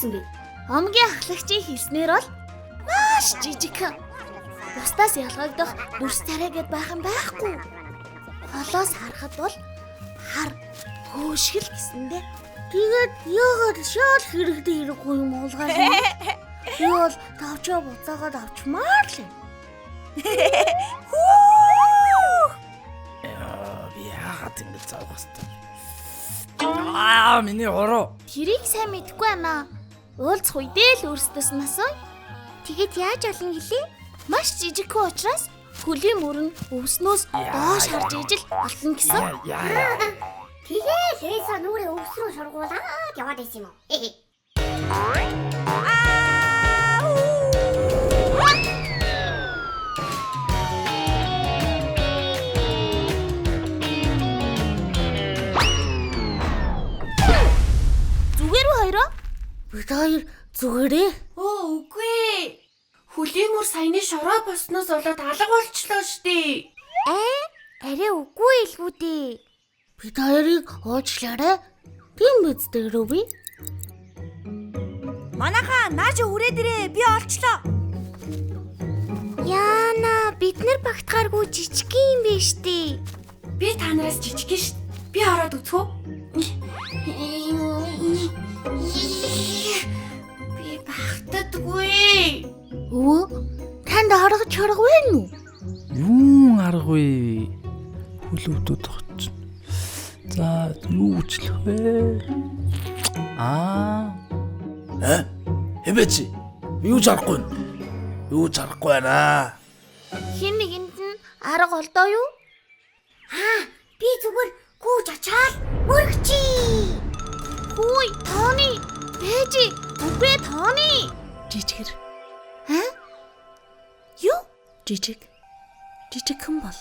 гэсэн бэ? Омгийн ахлагчийн хэлснээр бол маш жижигхэн. Бусдаас ялгагдах дүрс царайгээд байх юм байхгүй. Холоос харахад бол хар хөшгөл гэсэндээ. Тэгээд яагаад шал хэрэгтэй хэрэггүй юм уулгаад юм? Би бол тавчаа буцаагаад авчмаар л юм. Би яагаад ингэж заавах вэ? Миний ороо. Тэрийг сайн мэдэхгүй байна. Уулзах үедээ л өөрсдөөс насаа. Тэгээд яаж олно гэлээ? Маш жижигхэн учраас хөлийн мөрөн өвснөөс доош харж ижил олно гэсэн. Тэгээд лээсаа нүрээ өвс рүү шургуулаад яваад байсан юм уу? Зүгээр үү хоёроо? Бид хоёр зүгээрээ. Үгүй. Хөлийн мөр саяны шороо босноос болоод алга болчлоо штий. Арай үгүй илгүү дээ. Бид хоёрыг уучлаарай. Тийм биз дээ Рүби? Манайхаа нааш үрээд ирээ. Би олчлоо. Яна, бид нар багтахааргүй жижиг юм биш дээ. Би та нараас жижиг шít. Би ороод үзхөө. Би багтадгүй. Өө, танд харгаж чаргагүй юу? Юу аргагүй. Хүлөвдөд очно. За, юу үчлэх вэ? Хэвээч. Юу чарахгүй вэ? Юу чарахгүй байна? Хин нэгэнд нь арга олдоо юу? Би зүгээр гүйж очоод мөрөгчий. Хүй, Тони. Бэжи, үгүй Тони. Жижигэр. Юу? Жижигхэн бол.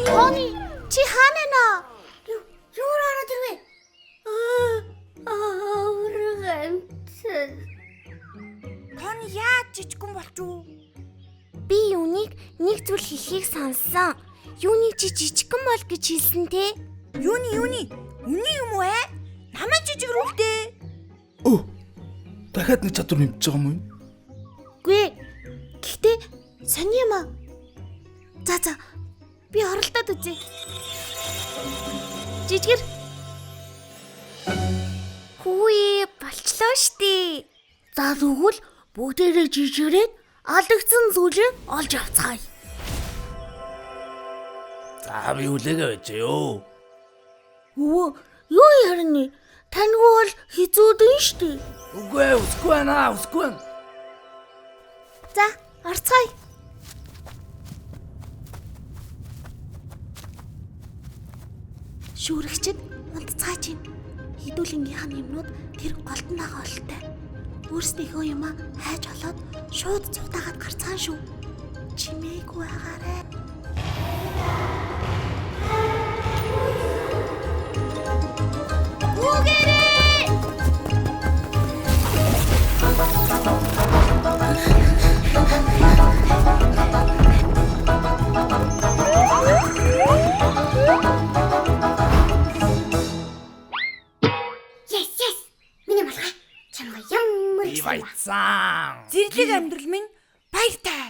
Тони, чи хаана нэ? Юу ороод ирвэ? Тон яаж жижигхэн болч уу? Би юуныг нэг зүйл хэлхийг сонссон. Юуны чи жижигхэн бол гэж хэлсэн те? Юуны? Үний юм уу ээ? Намайг жижигрүүлдэ. Дахиад нэг чадвар нэмж байгаа юм уу? Үгүй. Гэхдээ сони юм аа. За. Би оролдоод үзье. Жижигэр. Хүй, болчлоо штий. За тэгвэл бүгдээрээ жижигрээд алдагдсан зүйлээ олж авцгаая. За би үлээгээ байж ёо. Юу ярина? Таньгүй бол хизүүдэн штий. Үгүй үсгүй байна. За, орцгоё. Шүүрэгчд унтцаач юм. Хідүүлэнгийнх нь юмнууд тэр голтон байгаа олтой. Өөрсдийнхөө юмаа хайж олоод шууд цутаагаад гарцгаан шүү. Чимээгүй байгаарай. Үгээрээ! Yes. Миний малгай. Чамга ямар их Баяцсан. Зэрлэг амьдрал минь баяртай.